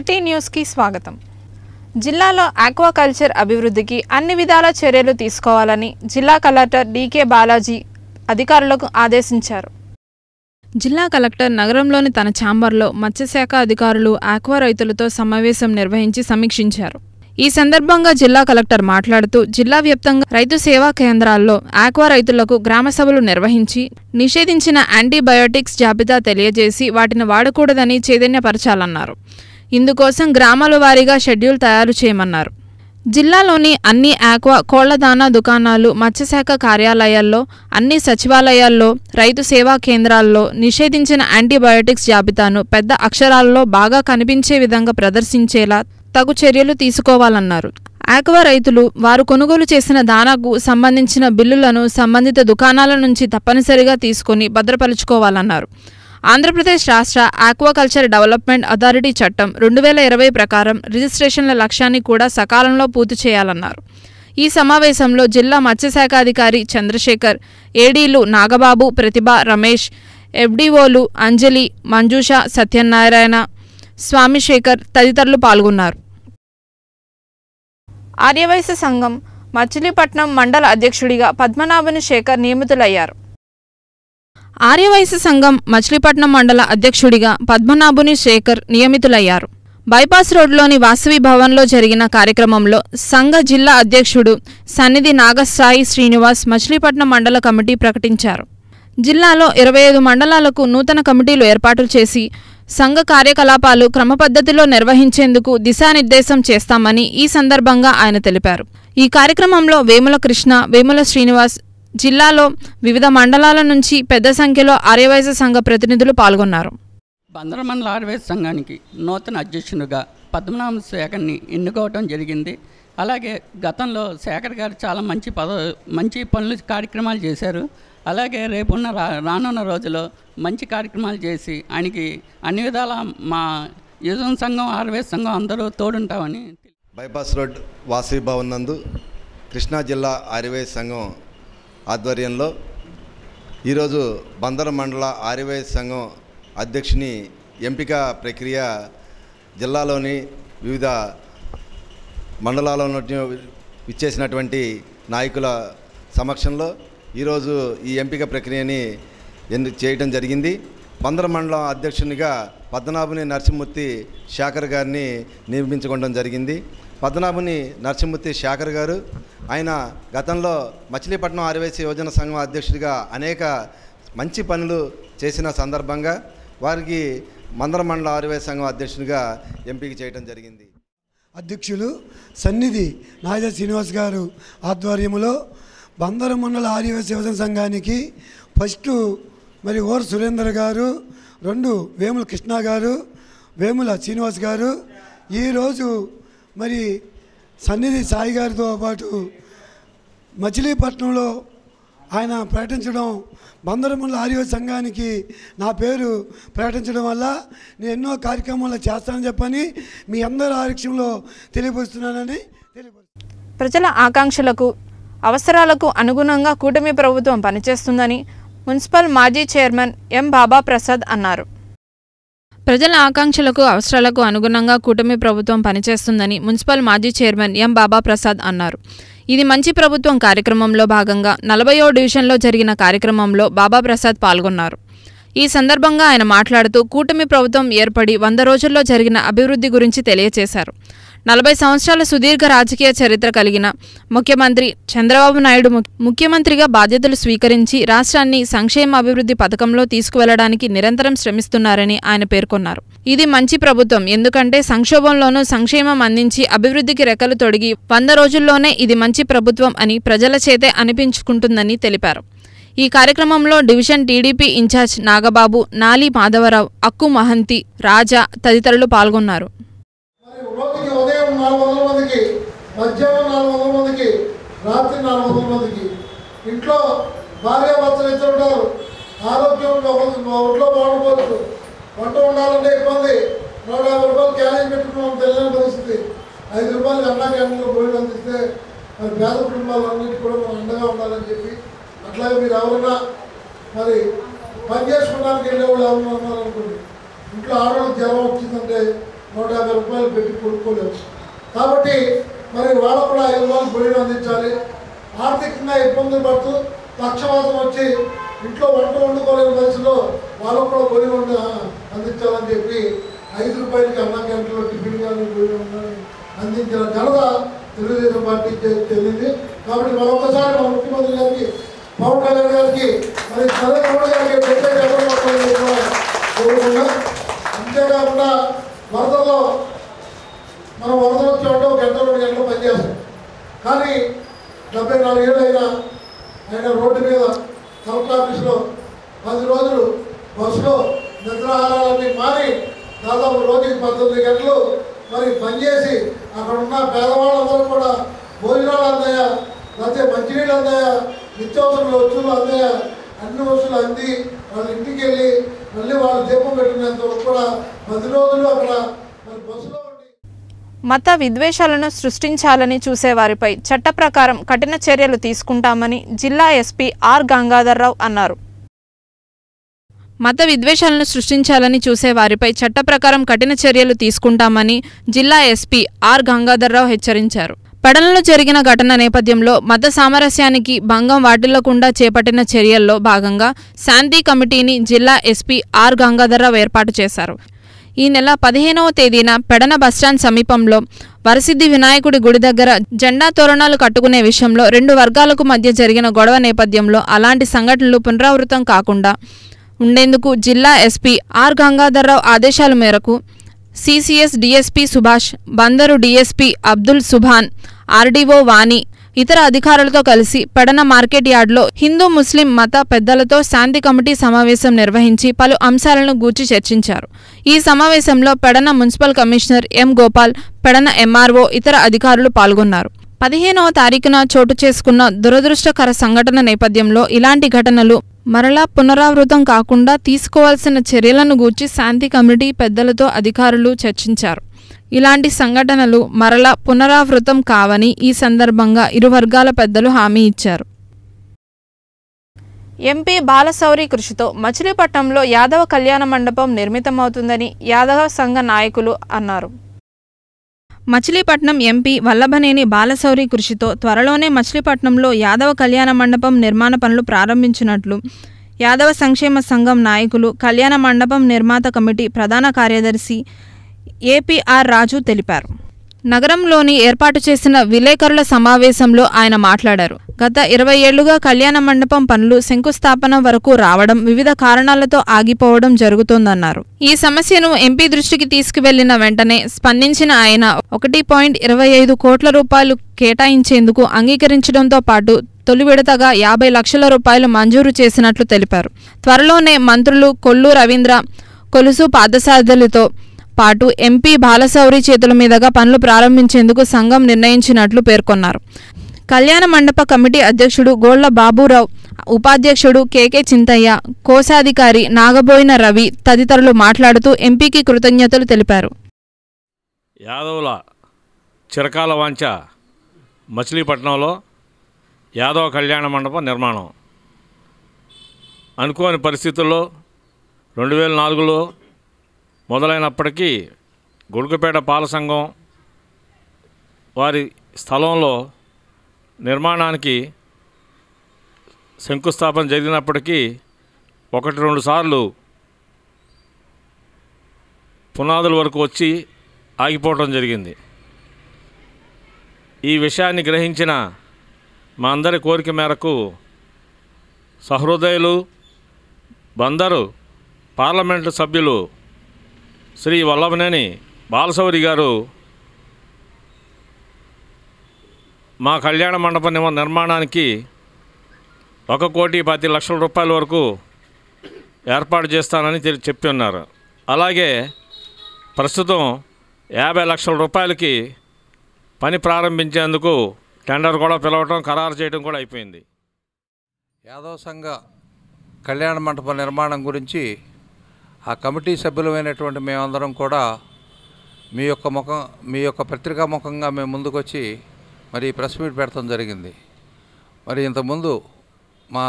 City న్యూస్కి స్వాగతం. జిల్లాలో ఆక్వాకల్చర్ అభివృద్ధికి అన్ని విధాల చర్యలు తీసుకోవాలని జిల్లా కలెక్టర్ డీకే బాలాజీ అధికారులకు ఆదేశించారు. జిల్లా కలెక్టర్ నగరంలోని తన ఛాంబర్లో మత్స్యశాఖ అధికారులు ఆక్వా రైతులతో సమావేశం నిర్వహించి సమీక్షించారు. ఈ సందర్భంగా జిల్లా కలెక్టర్ మాట్లాడుతూ జిల్లా వ్యాప్తంగా రైతు సేవా కేంద్రాల్లో ఆక్వా రైతులకు గ్రామ సభలు నిర్వహించి నిషేధించిన యాంటీబయోటిక్స్ జాబితా తెలియజేసి వాటిని వాడకూడదని చైతన్యపరచాలన్నారు. ఇందుకోసం గ్రామాల వారీగా షెడ్యూల్ తయారు చేయమన్నారు. జిల్లాలోని అన్ని ఆక్వా కోళ్లదానా దుకాణాలు, మత్స్యశాఖ కార్యాలయాల్లో, అన్ని సచివాలయాల్లో, రైతు సేవా కేంద్రాల్లో నిషేధించిన యాంటీబయోటిక్స్ జాబితాను పెద్ద అక్షరాల్లో బాగా కనిపించే విధంగా ప్రదర్శించేలా తగు చర్యలు తీసుకోవాలన్నారు. ఆక్వా రైతులు వారు కొనుగోలు చేసిన దానాకు సంబంధించిన బిల్లులను సంబంధిత దుకాణాల నుంచి తప్పనిసరిగా తీసుకుని భద్రపరుచుకోవాలన్నారు. ఆంధ్రప్రదేశ్ రాష్ట్ర ఆక్వాకల్చర్ డెవలప్మెంట్ అథారిటీ చట్టం 2020 ప్రకారం రిజిస్ట్రేషన్ల లక్ష్యాన్ని కూడా సకాలంలో పూర్తి చేయాలన్నారు. ఈ సమావేశంలో జిల్లా మత్స్యశాఖాధికారి చంద్రశేఖర్, ఏడీలు నాగబాబు, ప్రతిభ, రమేష్, ఎఫ్డీఓలు అంజలి, మంజుష, సత్యనారాయణ, స్వామిశేఖర్ తదితరులు పాల్గొన్నారు. ఆర్యవైశ్య సంఘం మచిలీపట్నం మండల అధ్యక్షుడిగా పద్మనాభుని శేఖర్ నియమితులయ్యారు. ఆర్యవైశ్య సంఘం మచిలీపట్నం మండల అధ్యక్షుడిగా పద్మనాభుని శేఖర్ నియమితులయ్యారు. బైపాస్ రోడ్లోని వాసవి భవన్లో జరిగిన కార్యక్రమంలో సంఘ జిల్లా అధ్యక్షుడు సన్నిధి నాగసాయి శ్రీనివాస్ మచిలీపట్నం మండల కమిటీ ప్రకటించారు. జిల్లాలో 25 మండలాలకు నూతన కమిటీలు ఏర్పాటు చేసి సంఘ కార్యకలాపాలు క్రమపద్ధతిలో నిర్వహించేందుకు దిశానిర్దేశం చేస్తామని ఈ సందర్భంగా ఆయన తెలిపారు. ఈ కార్యక్రమంలో వేముల కృష్ణ, వేముల శ్రీనివాస్, జిల్లాలో వివిధ మండలాల నుంచి పెద్ద సంఖ్యలో ఆర్యవైశ్య సంఘ ప్రతినిధులు పాల్గొన్నారు. బందర మండల ఆర్యవైశ్య సంఘానికి నూతన అధ్యక్షునిగా పద్మనాభ శేఖర్ని ఎన్నుకోవడం జరిగింది. అలాగే గతంలో శేఖర్ గారు చాలా మంచి పనులు కార్యక్రమాలు చేశారు. అలాగే రేపున్న రానున్న రోజుల్లో మంచి కార్యక్రమాలు చేసి ఆయనకి అన్ని విధాల మా యువజన సంఘం, ఆర్యవైశ్య సంఘం అందరూ తోడుంటామని. బైపాస్ రోడ్ వాసవి భవన్ నందు కృష్ణా జిల్లా ఆర్యవైశ్య సంఘం ఆధ్వర్యంలో ఈరోజు బందర మండల ఆర్యవైశ్య సంఘం అధ్యక్షుని ఎంపిక ప్రక్రియ జిల్లాలోని వివిధ మండలాల్లో ఇచ్చేసినటువంటి నాయకుల సమక్షంలో ఈరోజు ఈ ఎంపిక ప్రక్రియని చేయడం జరిగింది. బందర మండలం అధ్యక్షునిగా పద్మనాభుని నరసింహమూర్తి శేఖర్ గారిని నియమించుకోవడం జరిగింది. పద్మనాభుని నరసింహమూర్తి శేఖర్ గారు ఆయన గతంలో మచిలీపట్నం ఆర్యవైశ్య యువజన సంఘం అధ్యక్షుడిగా అనేక మంచి పనులు చేసిన సందర్భంగా వారికి బందర మండల ఆర్యవైశ్య సంఘం అధ్యక్షుడిగా ఎంపిక చేయడం జరిగింది. అధ్యక్షులు సన్నిధి నాగ శ్రీనివాస్ గారు ఆధ్వర్యంలో బందర మండల ఆర్యవైశ్య యువజన సంఘానికి ఫస్ట్ మరి ఓర్ సురేందర్ గారు, 2 వేముల కృష్ణ గారు, వేముల శ్రీనివాస్ గారు, ఈరోజు మరి సన్నిధి సాయి గారితో పాటు మచిలీపట్నంలో ఆయన ప్రకటించడం, బందర మండల ఆర్యవైశ్య సంఘానికి నా పేరు ప్రకటించడం వల్ల నేను ఎన్నో కార్యక్రమాలు చేస్తానని చెప్పని మీ అందరి ఆరక్షంలో తెలియపరుస్తున్నానని ప్రజల ఆకాంక్షలకు, అవసరాలకు అనుగుణంగా కూటమి ప్రభుత్వం పనిచేస్తుందని మున్సిపల్ మాజీ చైర్మన్ ఎం బాబా ప్రసాద్ అన్నారు. ప్రజల ఆకాంక్షలకు, అవసరాలకు అనుగుణంగా కూటమి ప్రభుత్వం పనిచేస్తుందని మున్సిపల్ మాజీ చైర్మన్ ఎం బాబా ప్రసాద్ అన్నారు. ఇది మంచి ప్రభుత్వం కార్యక్రమంలో భాగంగా 40వ డివిజన్లో జరిగిన కార్యక్రమంలో బాబా ప్రసాద్ పాల్గొన్నారు. ఈ సందర్భంగా ఆయన మాట్లాడుతూ కూటమి ప్రభుత్వం ఏర్పడి 100 రోజుల్లో జరిగిన అభివృద్ధి గురించి తెలియజేశారు. 40 సంవత్సరాల సుదీర్ఘ రాజకీయ చరిత్ర కలిగిన ముఖ్యమంత్రి చంద్రబాబు నాయుడు ముఖ్యమంత్రిగా బాధ్యతలు స్వీకరించి రాష్ట్రాన్ని సంక్షేమ అభివృద్ధి పథకంలో తీసుకువెళ్లడానికి నిరంతరం శ్రమిస్తున్నారని ఆయన పేర్కొన్నారు. ఇది మంచి ప్రభుత్వం, ఎందుకంటే సంక్షోభంలోనూ సంక్షేమం అందించి అభివృద్ధికి రెక్కలు తొడిగి 100 రోజుల్లోనే ఇది మంచి ప్రభుత్వం అని ప్రజల చేతే అనిపించుకుంటుందని తెలిపారు. ఈ కార్యక్రమంలో డివిజన్ టీడీపీ ఇన్ఛార్జ్ నాగబాబు, నాలి మాధవరావు, అక్కు మహంతి, రాజా తదితరులు పాల్గొన్నారు. రోజుకి ఉదయం 400 మందికి, మధ్యాహ్నం 400 మందికి, రాత్రి 400 మందికి ఇంట్లో భార్యాభర్తలు ఇద్దరు ఉంటారు. ఆరోగ్యం ఒంట్లో బాగుండవచ్చు, వంట ఉండాలంటే ఇబ్బంది. 150 రూపాయలు క్యారేజ్ పెట్టుకున్నాం, తెలియని పరిస్థితి. 5 రూపాయలు అన్నా క్యాంటీన్లో భోజనం అందిస్తే మరి పేద కుటుంబాలన్నిటి కూడా మనం అండగా ఉండాలని చెప్పి, అట్లాగే మీరు ఎవరన్నా మరి పని చేసుకోవడానికి వెళ్ళేవాళ్ళు ఎవరన్నా ఉన్నారనుకోండి, ఇంట్లో ఆడవాళ్ళకి జ్వరం వచ్చిందంటే 150 రూపాయలు పెట్టి కొనుక్కోలేవు. కాబట్టి మరి వాళ్ళకు కూడా 5 రూపాయలు భోజనం అందించాలి. ఆర్థికంగా ఇబ్బందులు పడుతూ పక్షవాతం వచ్చి ఇంట్లో వంట వండుకోలేని పరిస్థితిలో వాళ్ళకు కూడా భోజనం అందించాలని చెప్పి 5 రూపాయలకి అన్నం గంటలో టిఫిన్ కానీ భోజనం అందించిన ఘనత తెలుగుదేశం పార్టీకి చెందింది. కాబట్టి మరొకసారి మా ముఖ్యమంత్రి గారికి, పవన్ కళ్యాణ్ గారికి, మరి చంద్రబాబు గారికి ప్రత్యేక కోరుకున్నాం. అంతేకాకుండా వరదల్లో మనం వరదలు వచ్చి ఉంటే 1 గంట 2 గంటలు పనిచేస్తాం. కానీ 74 ఏళ్ళు ఆయన రోడ్డు మీద కలెక్టర్ ఆఫీసులో 10 రోజులు బస్సులో నిద్రాహారాలన్నీ మారి దాదాపు రోజుకి 19 గంటలు మరి పనిచేసి అక్కడ ఉన్న పేదవాళ్ళందరూ కూడా భోజనాలు అందాయా, లేకపోతే మంచినీళ్ళు అందాయా, నిత్యావసర వస్తువులు అందాయా, అన్ని వస్తువులు అంది వాళ్ళ ఇంటికి వెళ్ళి మళ్ళీ వాళ్ళు దీపం పెట్టినంత వరకు కూడా 10 రోజులు అక్కడ మరి బస్సులో మత విద్వేషాలను సృష్టించాలని చూసేవారిపై చట్ట ప్రకారం కఠిన చర్యలు తీసుకుంటామని జిల్లా ఎస్పీ ఆర్ గంగాధర్రావు అన్నారు. మత విద్వేషాలను సృష్టించాలని చూసేవారిపై చట్ట ప్రకారం కఠిన చర్యలు తీసుకుంటామని జిల్లా ఎస్పీ ఆర్ గంగాధర్రావు హెచ్చరించారు. పెడలలో జరిగిన ఘటన నేపథ్యంలో మత సామరస్యానికి భంగం వాటిల్లకుండా చేపట్టిన చర్యల్లో భాగంగా శాంతి కమిటీని జిల్లా ఎస్పీ ఆర్ గంగాధర్రావు ఏర్పాటు చేశారు. ఈ నెల 15వ తేదీన పెడన బస్టాండ్ సమీపంలో వరసిద్ధి వినాయకుడి గుడి దగ్గర జెండా తోరణాలు కట్టుకునే విషయంలో 2 వర్గాలకు మధ్య జరిగిన గొడవ నేపథ్యంలో అలాంటి సంఘటనలు పునరావృతం కాకుండా ఉండేందుకు జిల్లా ఎస్పీ ఆర్ గంగాధర్రావు ఆదేశాల మేరకు CCS DSP Subhash, Bandar DSP Abdul Subhan, RDO Vani ఇతర అధికారులతో కలిసి పెడన మార్కెట్ యార్డ్లో హిందూ ముస్లిం మత పెద్దలతో శాంతి కమిటీ సమావేశం నిర్వహించి పలు అంశాలను గూర్చి చర్చించారు. ఈ సమావేశంలో Pedana municipal commissioner M Gopal, Pedana MRO ఇతర అధికారులు పాల్గొన్నారు. 15వ తారీఖున చోటు చేసుకున్న దురదృష్టకర సంఘటన నేపథ్యంలో ఇలాంటి ఘటనలు మరలా పునరావృతం కాకుండా తీసుకోవాల్సిన చర్యలను గూర్చి శాంతి కమిటీ పెద్దలతో అధికారులు చర్చించారు. ఇలాంటి సంఘటనలు మరలా పునరావృతం కావని ఈ సందర్భంగా ఇరు వర్గాల పెద్దలు హామీ ఇచ్చారు. ఎంపీ బాలశౌరి కృషితో మచిలీపట్నంలో యాదవ కళ్యాణ మండపం నిర్మితమవుతుందని యాదవ సంఘ నాయకులు అన్నారు. మచిలీపట్నం ఎంపీ వల్లభనేని బాలశౌరి కృషితో త్వరలోనే మచిలీపట్నంలో యాదవ కళ్యాణ మండపం నిర్మాణ పనులు ప్రారంభించినట్లు యాదవ సంక్షేమ సంఘం నాయకులు, కళ్యాణ మండపం నిర్మాత కమిటీ ప్రధాన కార్యదర్శి ఏపీఆర్ రాజు తెలిపారు. నగరంలోని ఏర్పాటు చేసిన విలేకరుల సమావేశంలో ఆయన మాట్లాడారు. గత 20 ఏళ్లుగా కళ్యాణ మండపం పనులు శంకుస్థాపన వరకు రావడం వివిధ కారణాలతో ఆగిపోవడం జరుగుతోందన్నారు. ఈ సమస్యను ఎంపీ దృష్టికి తీసుకువెళ్లిన వెంటనే స్పందించిన ఆయన 1.25 కోట్ల రూపాయలు కేటాయించేందుకు అంగీకరించడంతో పాటు తొలి విడతగా 50 లక్షల రూపాయలు మంజూరు చేసినట్లు తెలిపారు. త్వరలోనే మంత్రులు కొల్లు రవీంద్ర, కొలుసు పాదసారథులతో పాటు ఎంపీ బాలశౌరి చేతుల మీదుగా పనులు ప్రారంభించేందుకు సంఘం నిర్ణయించినట్లు పేర్కొన్నారు. కళ్యాణ మండప కమిటీ అధ్యక్షుడు గోళ్ల బాబురావు, ఉపాధ్యక్షుడు కేకే చింతయ్య, కోశాధికారి నాగబోయిన రవి తదితరులు మాట్లాడుతూ ఎంపీకి కృతజ్ఞతలు తెలిపారు. యాదవుల చిరకాల వాంఛ మచిలీపట్నంలో యాదవ కళ్యాణ మండపం నిర్మాణం. అనుకోని పరిస్థితుల్లో 2004లో మొదలైనప్పటికీ గుడుకుపేట పాల సంఘం వారి స్థలంలో నిర్మాణానికి శంకుస్థాపన జరిగినప్పటికీ 1-2 సార్లు పునాదుల వరకు వచ్చి ఆగిపోవడం జరిగింది. ఈ విషయాన్ని గ్రహించిన మా అందరి కోరిక మేరకు సహృదయులు, బందరు పార్లమెంటు సభ్యులు శ్రీ వల్లభనేని బాలశౌరి గారు మా కళ్యాణ మండప నిర్మాణానికి 1,10,00,000 రూపాయల వరకు ఏర్పాటు చేస్తానని చెప్పి ఉన్నారు. అలాగే ప్రస్తుతం 50 లక్షల రూపాయలకి పని ప్రారంభించేందుకు టెండర్ కూడా పిలవటం, ఖరారు చేయడం కూడా అయిపోయింది. యాదవ సంఘ కళ్యాణ మండప నిర్మాణం గురించి ఆ కమిటీ సభ్యులమైనటువంటి మేమందరం కూడా మీ యొక్క పత్రికా ముఖంగా మేము ముందుకొచ్చి మరి ప్రెస్ మీట్ పెడతాం జరిగింది. మరి ఇంతకుముందు మా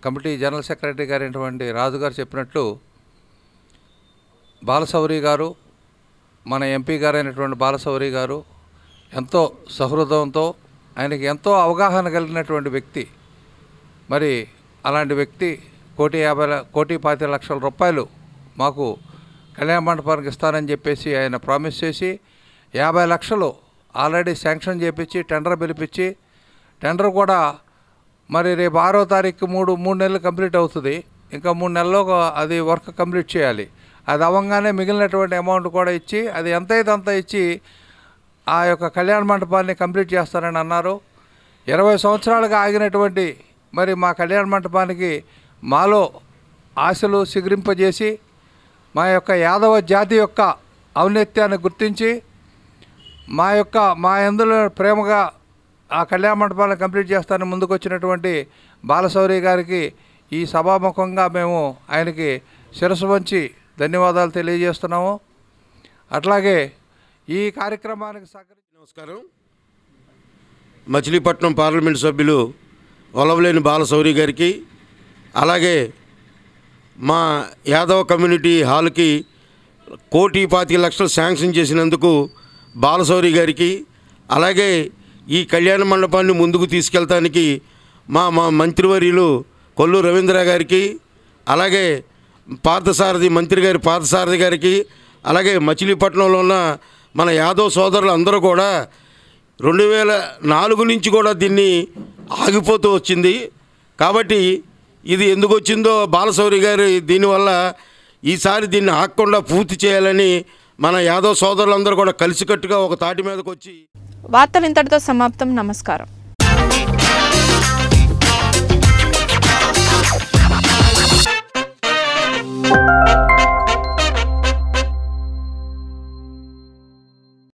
కమిటీ జనరల్ సెక్రటరీ గారైనటువంటి రాజు గారు చెప్పినట్లు బాలశౌరి గారు మన ఎంపీ గారైనటువంటి బాలశౌరి గారు ఎంతో సహృదయంతో ఆయనకి ఎంతో అవగాహన కలిగినటువంటి వ్యక్తి. మరి అలాంటి వ్యక్తి 1,50,00,000 రూపాయలు మాకు కళ్యాణ మండపానికి ఇస్తానని చెప్పేసి ఆయన ప్రామిస్ చేసి 50 లక్షలు ఆల్రెడీ శాంక్షన్ చేపించి టెండర్ పిలిపించి, టెండర్ కూడా మరి రేపు 6వ తారీఖు 3 నెలలు కంప్లీట్ అవుతుంది. ఇంకా 3 నెలల్లో అది వర్క్ కంప్లీట్ చేయాలి. అది అవ్వగానే మిగిలినటువంటి అమౌంట్ కూడా ఇచ్చి, అది ఎంతైతే అంత ఇచ్చి ఆ యొక్క కళ్యాణ మండపాన్ని కంప్లీట్ చేస్తారని అన్నారు. 20 సంవత్సరాలుగా ఆగినటువంటి మరి మా కళ్యాణ మంటపానికి మాలో ఆశలు సిగురింపజేసి మా యొక్క యాదవ జాతి యొక్క ఔన్నత్యాన్ని గుర్తించి మా అందులో ప్రేమగా ఆ కళ్యాణ మంటపాన్ని కంప్లీట్ చేస్తానని ముందుకు వచ్చినటువంటి బాలశౌరి గారికి ఈ సభాముఖంగా మేము ఆయనకి శిరస్సు వంచి ధన్యవాదాలు తెలియజేస్తున్నాము. అట్లాగే ఈ కార్యక్రమానికి నమస్కారం. మచిలీపట్నం పార్లమెంట్ సభ్యులు ఒలవలేని బాలశౌరి గారికి, అలాగే మా యాదవ కమ్యూనిటీ హాల్కి 1,25,00,000 శాంక్షన్ చేసినందుకు బాలశౌరి గారికి, అలాగే ఈ కళ్యాణ మండపాన్ని ముందుకు తీసుకెళ్తానికి మా మంత్రివర్యులు కొల్లు రవీంద్ర గారికి, అలాగే పార్థసారథి గారికి, అలాగే మచిలీపట్నంలో ఉన్న మన యాదవ్ సోదరులు అందరూ కూడా 2004 నుంచి కూడా దీన్ని ఆగిపోతూ వచ్చింది. కాబట్టి ఇది ఎందుకు వచ్చిందో బాలశౌరి గారు దీనివల్ల ఈసారి దీన్ని ఆగకుండా పూర్తి చేయాలని మన యాదవ్ సోదరులందరూ కూడా కలిసికట్టుగా ఒక తాటి మీదకి వచ్చి. వార్తలు ఇంతటితో సమాప్తం. నమస్కారం.